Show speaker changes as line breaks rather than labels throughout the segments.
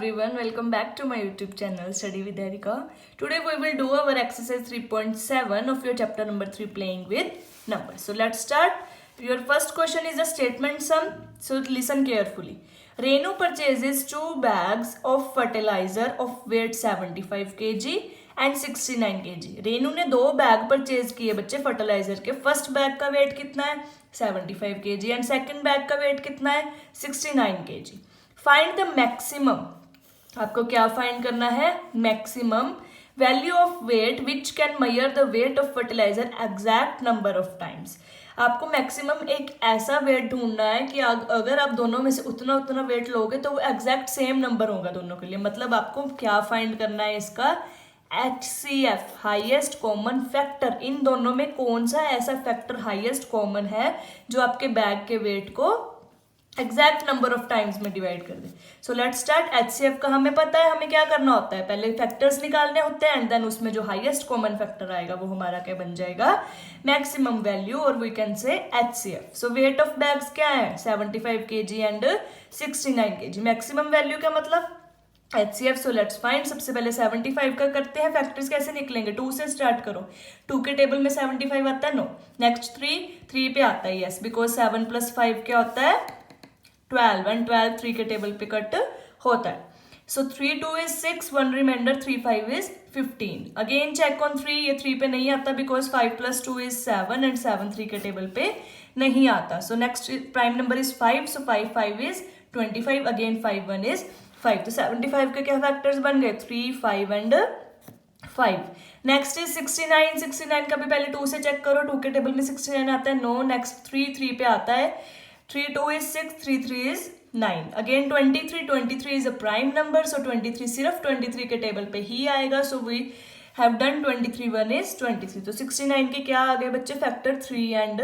Everyone, welcome back to my YouTube channel Study with Erika. Today we will do our exercise 3.7 of your chapter number 3 playing with numbers. So let's start. Your first question is a statement sum. So listen carefully. Renu purchases 2 bags of fertilizer of weight 75 kg and 69 kg. Renu ने 2 bag purchase किए बच्चे fertiliser के. First bag का wait कितना है 75 kg and second bag का wait कितना है 69 kg. Find the maximum. आपको क्या फाइंड करना है? Maximum value of weight which can measure the weight of fertiliser exact number of times. आपको मैक्सिमम एक ऐसा वेट ढूंढना है कि अगर आप दोनों में से उतना उतना वेट लोगे तो वो एग्जैक्ट सेम नंबर होगा दोनों के लिए. मतलब आपको क्या फाइंड करना है इसका? HCF highest common factor. इन दोनों में कौन सा ऐसा फैक्टर हाईएस्ट कॉमन है जो आपके बैग के वेट को एग्जैक्ट नंबर ऑफ टाइम्स में डिवाइड कर दे. So let's start. HCF का हमें पता है हमें क्या करना होता है. पहले फैक्टर्स निकालने होते हैं एंड देन उसमें जो हाईएस्ट कॉमन फैक्टर आएगा वो हमारा क्या बन जाएगा? मैक्सिमम वैल्यू, और we can say HCF. So weight of bags क्या है? 75 kg and 69 kg. Maximum value क्या मतलब? HCF. So let's find. सबसे पहले 75 का करते हैं. फैक्टर्स कैसे निकलेंगे? 2 से स्टार्ट करो. 2 के टेबल में 75 आता है? नो. नेक्स्ट 3 पे आता है. यस, बिकॉज 7 + 5 क्या होता है? 12 एंड 12 3 के टेबल पे कट होता है. So 3 2 is 6, 1 remainder, 3 5 is 15. Again check on 3. ये 3 पे नहीं आता बिकॉज 5 + 2 is 7 एंड 7 3 के टेबल पे नहीं आता. So next prime number is 5. So 5 5 is 25. Again 5 1 is 5. तो 75 के क्या फैक्टर्स बन गए? 3 5 एंड 5. Next is 69. 69 का भी पहले 2 से चेक करो. 2 के टेबल में 69 आता है? नो. नेक्स्ट 3 पे आता है. 3 2 is 6, 3 3 is 9. Again 23 is a prime number. So 23 सिर्फ 23 के टेबल पे ही आएगा. So we have done 23 1 is 23. तो 69 के क्या आ गए बच्चे? Factor 3 and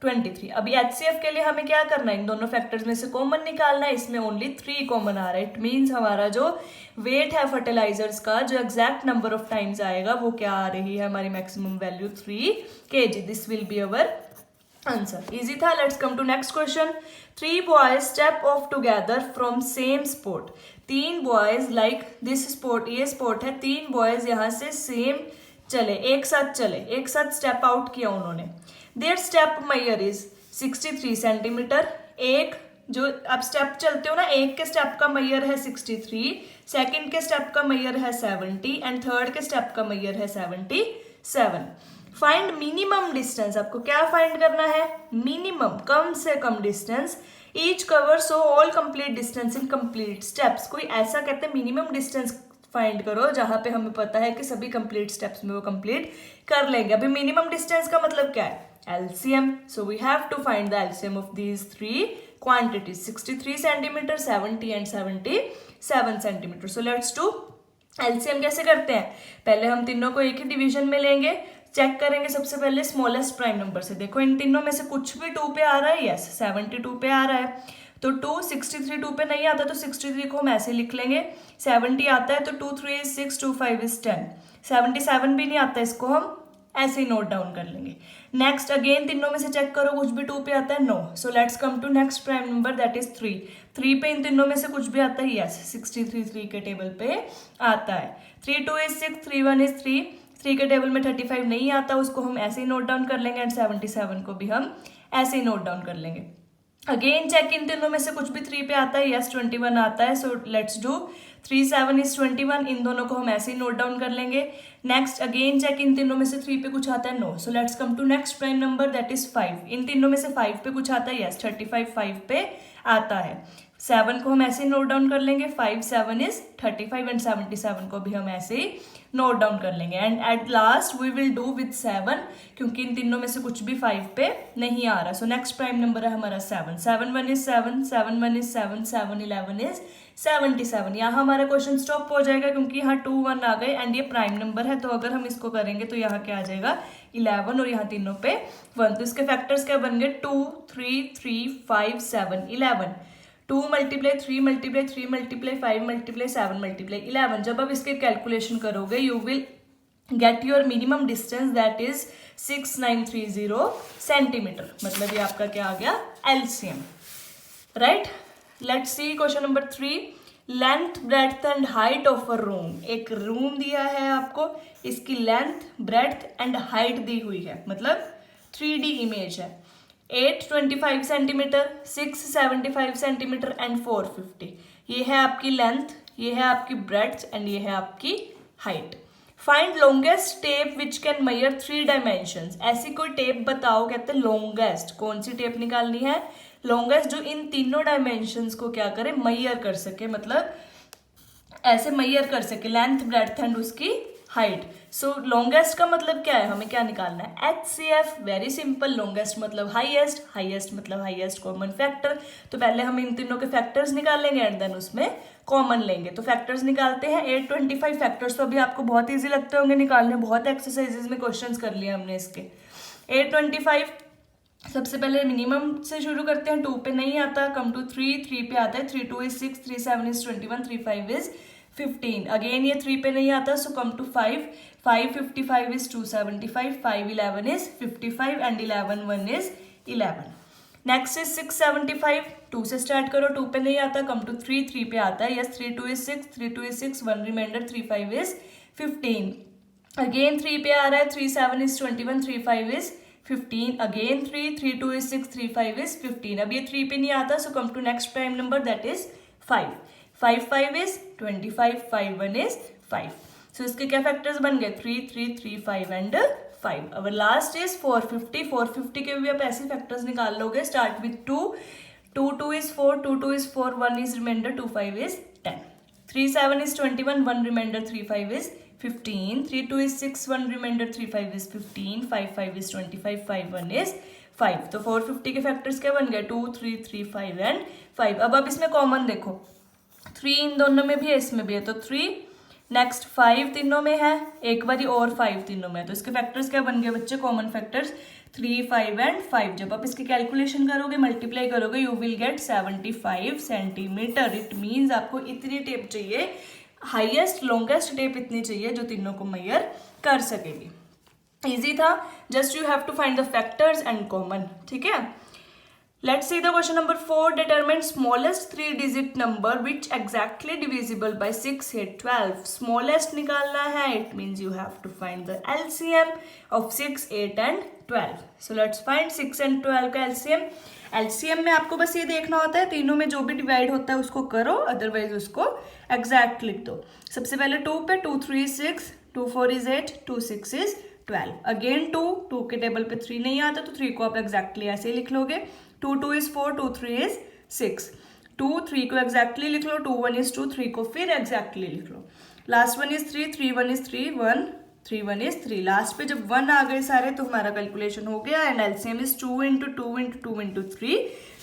23. अभी HCF के लिए हमें क्या करना है? इन दोनों फैक्टर्स में से कॉमन निकालना है. इसमें ओनली 3 कॉमन आ रहा है. इट मीन्स हमारा जो वेट है फर्टिलाइजर्स का, जो एग्जैक्ट नंबर ऑफ टाइम्स आएगा वो क्या आ रही है? हमारी maximum value 3 kg. This will be our answer. Easy था. Let's come to next question. 3 boys step off together from same spot. 3 boys like this sport, ये sport है. 3 boys यहाँ से सेम चले, एक साथ स्टेप आउट किया उन्होंने. Their step measure is 63 centimetre. एक जो आप स्टेप चलते हो ना, एक के स्टेप का मेजर है 63, सेकंड के स्टेप का मेजर है 70 एंड थर्ड के स्टेप का मेजर है 77. Find minimum distance. आपको क्या फाइंड करना है? मिनिमम, कम से कम distance. Each cover so all complete distance in complete steps. कोई ऐसा कहते हैं मिनिमम डिस्टेंस फाइंड करो जहां पे हमें पता है कि सभी कंप्लीट स्टेप्स में वो कंप्लीट कर लेंगे. अभी मिनिमम डिस्टेंस का मतलब क्या है? LCM. So we have to find the LCM of these 3 quantities. 63 centimetre, 70 and 77 centimetre. So let's do LCM. कैसे करते हैं? पहले हम तीनों को एक ही डिवीजन में लेंगे. चेक करेंगे सबसे पहले स्मॉलेस्ट प्राइम नंबर से. देखो इन तीनों में से कुछ भी 2 पे आ रहा है. यस, 72 पे आ रहा है. तो 2 63 2 पे नहीं आता तो 63 को हम ऐसे लिख लेंगे. 70 आता है तो 2 3 is 6, 2 5 is 10. 77 भी नहीं आता, इसको हम ऐसे ही नोट डाउन कर लेंगे. नेक्स्ट अगेन तीनों में से चेक करो, कुछ भी 2 पे आता है? No. So let's come to next prime number, that is 3. 3 पे इन तीनों में से कुछ भी आता है? यस, 63 3 के टेबल पे आता है. 3 2 is 6, 3 1 is 3. 3 के टेबल में 35 नहीं आता, उसको हम ऐसे ही नोट डाउन कर लेंगे एंड 77 को भी हम ऐसे ही नोट डाउन कर लेंगे. अगेन चेक, इन तीनों में से कुछ भी 3 पे आता है? यस, 21 आता है. सो लेट्स डू 3 7 is 21. इन दोनों को हम ऐसे ही नोट डाउन कर लेंगे. नेक्स्ट अगेन चेक, इन तीनों में से 3 पे कुछ आता है? No. So let's come to next prime number, that is 5. इन तीनों में से 5 पे कुछ आता है? यस, 35 5 पे आता है. 7 को हम ऐसे ही नोट डाउन कर लेंगे. 5 7 is 35 एंड 77 को भी हम ऐसे ही नोट डाउन कर लेंगे. And at last we will do with 7, क्योंकि इन तीनों में से कुछ भी 5 पे नहीं आ रहा. सो नेक्स्ट प्राइम नंबर है हमारा 7. 7 1 is 7, 7 1 is 7, 7 11 is 77. यहाँ हमारा क्वेश्चन स्टॉप हो जाएगा क्योंकि यहाँ 2 1 आ गए एंड ये प्राइम नंबर है. तो अगर हम इसको करेंगे तो यहाँ क्या आ जाएगा? 11 और यहाँ तीनों पे 1. तो इसके फैक्टर्स क्या बन गए? 2 3 3 5 7 11. 2 multiply 3 multiply 3 multiply 5 multiply 7 multiply 11. जब आप इसके कैलकुलेशन करोगे you will get your minimum distance, that is 6930 centimetre. मतलब ये आपका क्या आ गया? LCM. Right. Let's see question number 3. Length breadth and height of a room, एक रूम दिया है आपको, इसकी लेंथ ब्रेड्थ एंड हाइट दी हुई है, मतलब 3D इमेज है। 825 सेंटीमीटर, 675 सेंटीमीटर एंड 450, ये है आपकी लेंथ, ये है आपकी ब्रेड्थ एंड ये है आपकी height. Find longest tape which can major 3 dimensions, ऐसी कोई टेप बताओ, कहते हैं लॉन्गेस्ट, कौन सी टेप निकालनी है, लॉन्गेस्ट जो इन तीनों डायमेंशंस को क्या करे, मेजर कर सके, मतलब ऐसे मेजर कर सके, लेंथ ब्रेड्थ एंड उसकी हाइट। सो लॉन्गेस्ट का मतलब क्या है, हमें क्या निकालना है, HCF, वेरी सिंपल, लॉन्गेस्ट मतलब हाईएस्ट, हाईएस्ट मतलब हाईएस्ट कॉमन फैक्टर। तो पहले हम इन तीनों के फैक्टर्स निकालेंगे एंड देन उसमें कॉमन लेंगे। तो फैक्टर्स निकालते हैं, 825 फैक्टर्स तो अभी आपको बहुत ईजी लगते होंगे निकालने, बहुत एक्सरसाइजेज में क्वेश्चंस कर लिए हमने इसके। 825 सबसे पहले मिनिमम से शुरू करते हैं, 2 पे नहीं आता, कम टू 3 पे आता है, 3 2 is 6, 3 7 is 21, 3 5 is 15, अगेन ये 3 पे नहीं आता, so come to 5 55 is 275, 5 11 is 55 and 11 1 is 11। Next is 675, 2 से स्टार्ट करो, 2 पे नहीं आता, कम टू 3 पे आता है, yes 3 2 is 6, 3 2 is 6, 1 remainder, 3 5 is 15, again 3 पे आ रहा है, 3 7 is 21, 3 5 is 15, again 3 2 is 6, 3 5 is 15, अब ये 3 पे नहीं आता, so come to next prime number that is 5 5 is 25, 5 1 is 5, so इसके क्या फैक्टर्स बन गए, 3 3 3 5 एंड 5। अब लास्ट इज 450, 450 के भी आप ऐसे फैक्टर्स निकाल लोगे, start with 2 2 is 4, 2 is 4, 1 is remainder, 2 5 is 10, 3 7 is 21, 1 remainder, 3 5 is 15, 3 2 is 6, 1 remainder, 3 5 is 15, 5 5 is 25, 5 1 is 5। तो 450 के फैक्टर्स क्या बन गए, 2 3 3 5 एंड 5। अब आप इसमें कॉमन देखो, 3 इन दोनों में भी है, इसमें भी है, तो 3, नेक्स्ट 5 तीनों में है, एक बारी और 5 तीनों में है, तो इसके फैक्टर्स क्या बन गए बच्चे, कॉमन फैक्टर्स 3 5 एंड 5। जब आप इसकी कैलकुलेशन करोगे, मल्टीप्लाई करोगे, you will gate 75 centimetre. It means आपको इतनी टेप चाहिए, हाईएस्ट लॉन्गेस्ट टेप इतनी चाहिए जो तीनों को मेजर कर सकेगी। इजी था, just you have to find the factors and common, ठीक है। Let's see the question number 4. Determine smallest 3-digit number which exactly divisible by 6, 8, 12. Smallest निकालना है, it means you have to find the LCM of 6, 8 and 12. So let's find 6 and 12 का LCM. LCM में आपको बस ये देखना होता है, तीनों में जो भी डिवाइड होता है उसको करो, अदरवाइज उसको एग्जैक्ट लिख दो। सबसे पहले 2 पे 2 3 is 6, 2 4 is 8, 2 6 is 12। अगेन 2 के टेबल पे 3 नहीं आता, तो 3 को आप एग्जैक्टली ऐसे ही लिख लोगे। 2 2 is 4, 2 3 is 6, 2 3 को एग्जैक्टली लिख लो, 2 1 is 2, 3 को फिर एग्जैक्टली लिख लो। Last 1 is 3, 3 1 is 3, 1 3 1 is 3। Last पे जब 1 आ गए सारे तो हमारा कैलकुलेशन हो गया, and LCM is 2 into 2 into 2 into 3,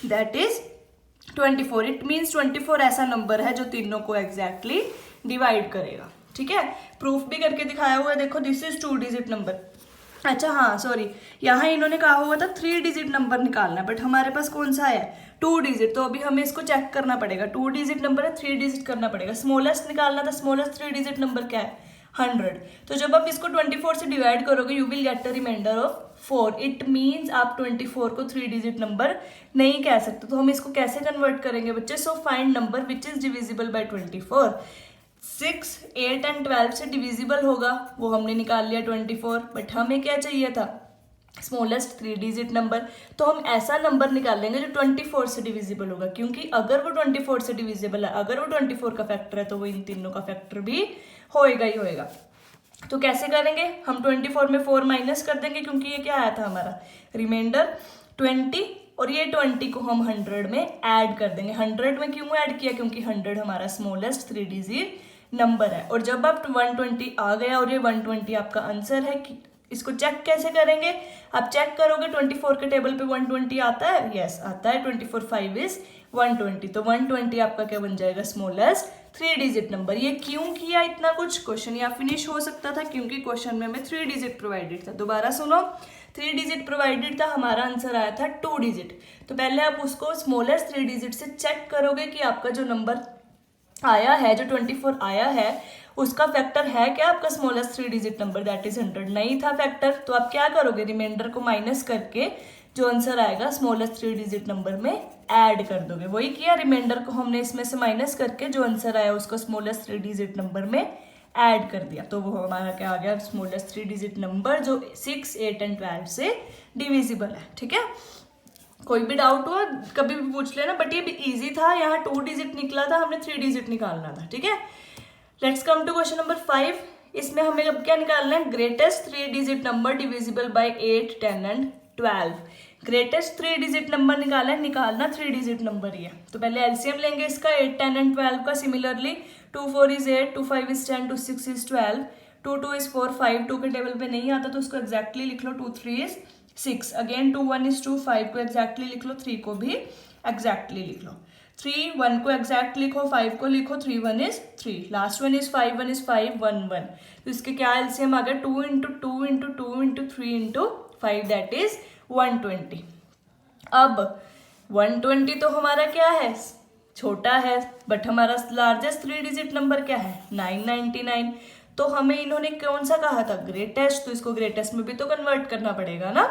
that is 24। It means 24 ऐसा नंबर है जो तीनों को एग्जैक्टली डिवाइड करेगा, ठीक है। प्रूफ भी करके दिखाया हुआ है, देखो दिस इज 2 डिजिट नंबर। अच्छा हाँ सॉरी, यहाँ इन्होंने कहा हुआ था 3 डिजिट नंबर निकालना, बट हमारे पास कौन सा है 2 डिजिट, तो अभी हमें इसको चेक करना पड़ेगा। 2 डिजिट नंबर है, 3 डिजिट करना पड़ेगा। स्मॉलेस्ट निकालना था, स्मॉलेस्ट 3 डिजिट नंबर क्या है 100। तो जब आप इसको 24 से डिवाइड करोगे you will get a remainder of 4। It means आप 24 को 3 डिजिट नंबर नहीं कह सकते। तो हम इसको कैसे कन्वर्ट करेंगे बच्चे, so find number which is divisible by 24। 6, 8 and 12 से डिविजिबल होगा, वो हमने निकाल लिया 24, बट हमें क्या चाहिए था स्मॉलेस्ट 3 डिजिट नंबर। तो हम ऐसा नंबर निकालेंगे जो 24 से डिविजिबल होगा, क्योंकि अगर वो 24 से डिविजिबल है, अगर वो 24 का फैक्टर है, तो वो इन तीनों का फैक्टर भी होएगा ही होएगा। तो कैसे करेंगे, हम 24 में 4 माइनस कर देंगे, क्योंकि ये क्या आया था हमारा रिमाइंडर 20, और ये 20 को हम 100 में ऐड कर देंगे। 100 में क्यों ऐड किया, क्योंकि 100 हमारा स्मॉलेस्ट 3 डिजिट नंबर है। और जब आप 120 आ गया और ये 120 आपका आंसर है, कि इसको चेक कैसे करेंगे, आप चेक करोगे 24 के टेबल पे 120 आता है, यस आता है, 24 5 इज 120, तो 120 आपका क्या बन जाएगा स्मॉलेस्ट 3 डिजिट नंबर। ये क्यों किया इतना कुछ, क्वेश्चन या फिनिश हो सकता था, क्योंकि क्वेश्चन में हमें 3 डिजिट प्रोवाइडेड था। दोबारा सुनो, 3 डिजिट प्रोवाइडेड था, हमारा आंसर आया था 2 डिजिट। तो पहले आप उसको स्मॉलेस्ट 3 डिजिट से चेक करोगे कि आपका जो नंबर आया है, जो 24 आया है, उसका फैक्टर है क्या आपका smallest 3 digit number, that is 100। नहीं था फैक्टर, तो आप क्या करोगे, रिमाइंडर को माइनस करके जो आंसर आएगा स्मॉलेस्ट 3 डिजिट नंबर में ऐड कर दोगे। वही किया, रिमाइंडर को हमने इसमें से माइनस करके जो आंसर आया उसको स्मॉलेस्ट 3 डिजिट नंबर में ऐड कर दिया, तो वो हमारा क्या आ गया, स्मॉलेस्ट 3 डिजिट नंबर जो 6, 8 एंड 12 से डिविजिबल है। ठीक है, कोई भी डाउट हो कभी भी पूछ लेना, बट ये भी इजी था, यहाँ 2 डिजिट निकला था, हमने 3 डिजिट निकालना था। ठीक है, let's come to question number 5। इसमें हमें अब क्या निकालना है, greatest 3 digit number divisible by 8, 10 and 12। Greatest 3 digit number निकालना 3 डिजिट नंबर ही है, तो पहले एलसीएम लेंगे इसका 8, 10 एंड 12 का। Similarly 2 4 is 8, 2 5 is 10, 2 6 is 12, 2 2 is 4, 5 2 के टेबल पे नहीं आता तो उसको एग्जैक्टली लिख लो, 2 3 इज 6, अगेन 2 1 इज 2, 5 को एग्जैक्टली लिख लो, 3 को भी एग्जैक्टली लिख लो, 3 1 को एग्जैक्ट लिखो, 5 को लिखो, 3 1 is 3, last one is 5 1 is 5 1 1, तो इसके क्या एलसीएम आ गया 2 into 2 into 2 into 3 into 5, that is 120। अब 120 तो हमारा क्या है, छोटा है, बट हमारा लार्जेस्ट 3 डिजिट नंबर क्या है, 999। तो हमें इन्होंने कौन सा कहा था, ग्रेटेस्ट, तो इसको ग्रेटेस्ट में भी तो कन्वर्ट करना पड़ेगा ना,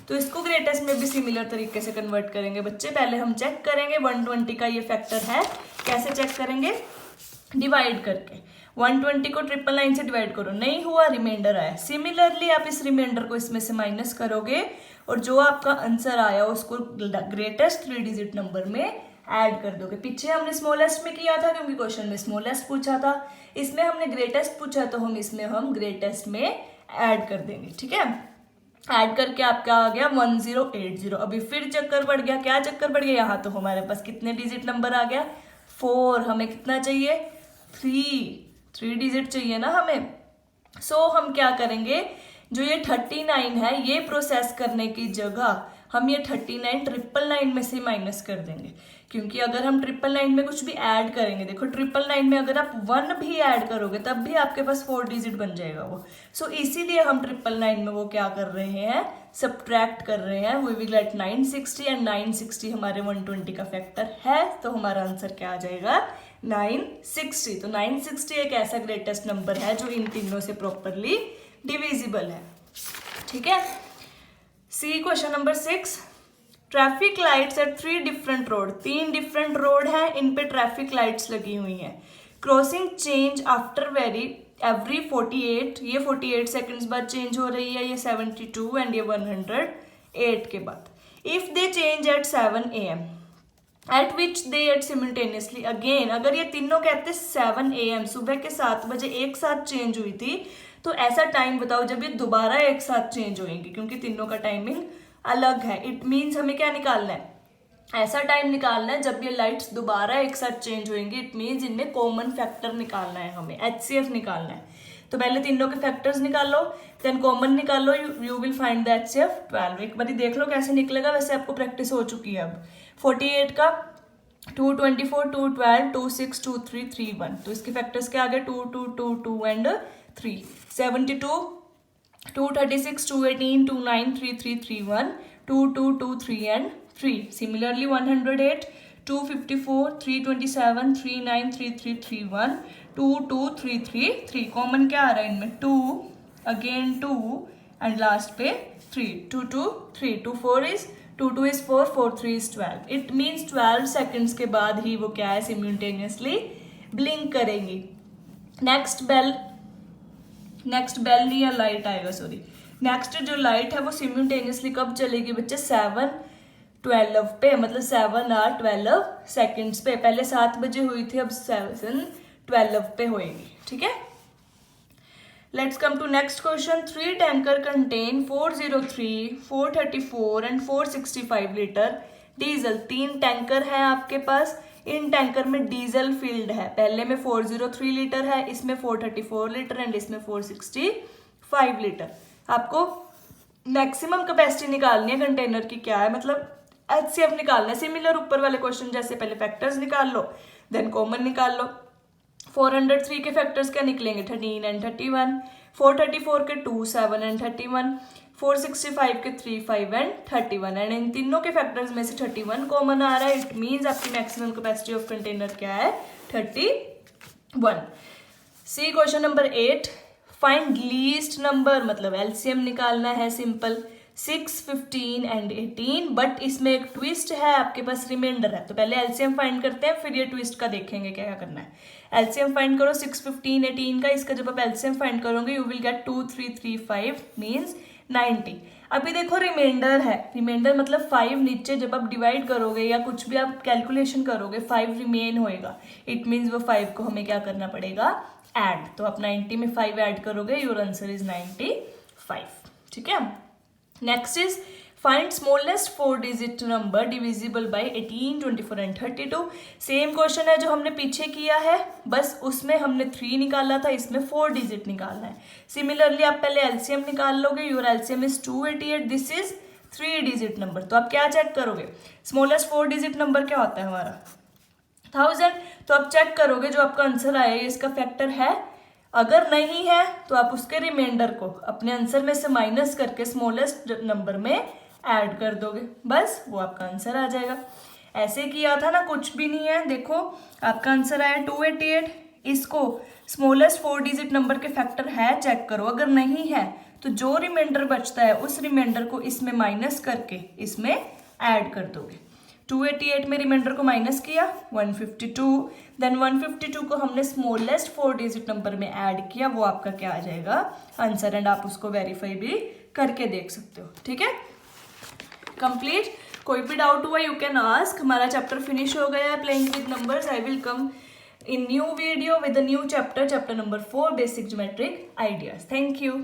तो इसको ग्रेटेस्ट में भी सिमिलर तरीके से कन्वर्ट करेंगे बच्चे। पहले हम चेक करेंगे 120 का ये फैक्टर है, कैसे चेक करेंगे, डिवाइड करके 120 को 999 से डिवाइड करो, नहीं हुआ, रिमाइंडर आया। सिमिलरली आप इस रिमाइंडर को इसमें से माइनस करोगे और जो आपका आंसर आया उसको ग्रेटेस्ट 3 डिजिट नंबर में ऐड कर दोगे। पीछे हमने स्मॉलेस्ट में किया था क्योंकि क्वेश्चन में स्मॉलेस्ट पूछा था, इसमें हमने ग्रेटेस्ट पूछा तो हम ग्रेटेस्ट में ऐड कर देंगे। ठीक है, ऐड करके आपका आ गया 1080। अभी फिर चक्कर बढ़ गया, क्या चक्कर बढ़ गया, यहाँ तो हमारे पास कितने डिजिट नंबर आ गया, 4, हमें कितना चाहिए, 3 डिजिट चाहिए ना हमें। सो हम क्या करेंगे, जो ये 39 है ये प्रोसेस करने की जगह हम ये 39 999 में से माइनस कर देंगे, क्योंकि अगर हम 999 में कुछ भी ऐड करेंगे, देखो 999 में अगर आप 1 भी ऐड करोगे तब भी आपके पास 4 डिजिट बन जाएगा वो। सो इसीलिए हम 999 में वो क्या कर रहे हैं, सब्ट्रैक्ट कर रहे हैं, वी विल गेट 960 एंड 960 हमारे 120 का फैक्टर है, तो हमारा आंसर क्या आ जाएगा, 960। तो 960 एक ऐसा ग्रेटेस्ट नंबर है जो इन तीनों से प्रॉपरली डिविजिबल है। ठीक है, see question number 6। Traffic lights at 3 different road, 3 different road है, इन पे ट्रैफिक लाइट्स लगी हुई हैं। क्रॉसिंग चेंज आफ्टर एवरी 48, ये 48 सेकंड्स बाद चेंज हो रही है, ये 72 एंड ये 108 के बाद। If they change at 7 AM at which they at simultaneously, again अगर ये तीनों कहते 7 AM सुबह के 7 बजे एक साथ चेंज हुई थी, तो ऐसा टाइम बताओ जब ये दोबारा एक साथ चेंज होंगी, क्योंकि तीनों का टाइमिंग अलग है। इट मीन्स हमें क्या निकालना है, ऐसा टाइम निकालना है जब ये लाइट्स दोबारा एक साथ चेंज होंगी। इट मीन्स इनमें कॉमन फैक्टर निकालना है, हमें HCF निकालना है। तो पहले तीनों के फैक्टर्स निकाल लो, देन कॉमन निकाल लो, you will find the HCF 12। एक बार देख लो कैसे निकलेगा, वैसे आपको प्रैक्टिस हो चुकी है अब। 48 का 2 24 2 12 2 6 2 3 3 1, तो इसके फैक्टर्स क्या आ गए, 2 2 2 2 एंड 3। 72 2 36 2 18 2 9 3 3 3 1 2 2 2 3 एंड 3। सिमिलरली 108 2 54 3 27 3 9 3 3 3 1 2 2 3 3 3। कॉमन क्या आ रहा है इनमें, 2 अगेन 2 एंड लास्ट पे 3, 2 2 3 2 4 is 2 2 is 4 4 3 is 12। It means 12 seconds के बाद ही वो क्या है, सिम्यूल्टेनियसली ब्लिंक करेंगी। नेक्स्ट बेल नहीं, या लाइट आएगा, सॉरी, नेक्स्ट जो लाइट है वो सिम्यूल्टेनियसली कब चलेगी बच्चे, 7:12 पे, मतलब 7:12 सेकेंड्स पे। पहले 7 बजे हुई थी, अब 7:12 पे होएगी। ठीक है, let's come to next question. 3 tanker contain 403, 434 and 465 litre diesel. 3 tanker है आपके पास, इन टैंकर में डीजल फील्ड है। पहले में 403 लीटर है, इसमें 434 लीटर एंड इसमें 465 लीटर। आपको मैक्सिमम कैपेसिटी निकालनी है कंटेनर की, क्या है मतलब HCF निकालना है। सिमिलर ऊपर वाले क्वेश्चन जैसे, पहले फैक्टर्स निकाल लो, देन कॉमन निकाल लो। 403 के फैक्टर्स क्या निकलेंगे, 13 एंड 31। 434 के 2 7 एंड 31। 465 के 3 5 एंड 31, एंड इन तीनों के फैक्टर्स में से 31 कॉमन आ रहा है। इट मीन्स आपकी मैक्सिमम कैपेसिटी ऑफ कंटेनर क्या है, 31। See question number 8। Find least number, मतलब LCM निकालना है सिंपल। 6, 15 एंड 18, बट इसमें एक ट्विस्ट है, आपके पास रिमाइंडर है। तो पहले एलसीएम फाइंड करते हैं, फिर ये ट्विस्ट का देखेंगे क्या करना है। एलसीएम फाइंड करो 6, 15, 18 का। इसका जब आप एलसीएम फाइंड करोगे यू विल गेट 2, 3, 3, 5 मीन्स 90। अभी देखो रिमाइंडर है, रिमाइंडर मतलब 5 नीचे जब आप डिवाइड करोगे या कुछ भी आप कैलकुलेशन करोगे 5 रिमेन होएगा, इट मीन्स वो 5 को हमें क्या करना पड़ेगा, ऐड। तो आप 90 में 5 ऐड करोगे, योर आंसर इज 95। ठीक है। Next is find smallest 4 digit number divisible bye 18, 24 and 32। Same question है जो हमने पीछे किया है, बस उसमें हमने 3 निकाला था, इसमें 4 डिजिट निकालना है। सिमिलरली आप पहले एलसीएम निकाल लोगे, your LCM is 288, this is 3 digit number. तो आप क्या चेक करोगे, स्मॉलेस्ट 4 डिजिट नंबर क्या होता है हमारा 1000। तो आप चेक करोगे जो आपका आंसर आएगा इसका फैक्टर है, अगर नहीं है तो आप उसके रिमाइंडर को अपने आंसर में से माइनस करके स्मॉलेस्ट नंबर में ऐड कर दोगे, बस वो आपका आंसर आ जाएगा। ऐसे किया था ना, कुछ भी नहीं है। देखो आपका आंसर आया 288, इसको स्मॉलेस्ट 4 डिजिट नंबर के फैक्टर है चेक करो, अगर नहीं है तो जो रिमाइंडर बचता है उस रिमाइंडर को इसमें माइनस करके इसमें ऐड कर दोगे। 288 में रिमाइंडर को माइनस किया 152, देन 152 को हमने स्मॉलेस्ट 4 डिजिट नंबर में ऐड किया, वो आपका क्या आ जाएगा आंसर, एंड आप उसको वेरीफाई भी करके देख सकते हो। ठीक है, कंप्लीट। कोई भी डाउट हुआ यू कैन आस्क। हमारा चैप्टर फिनिश हो गया है playing with numbers. I will come in new video with a new chapter, chapter number 4 basic geometric ideas. Thank you.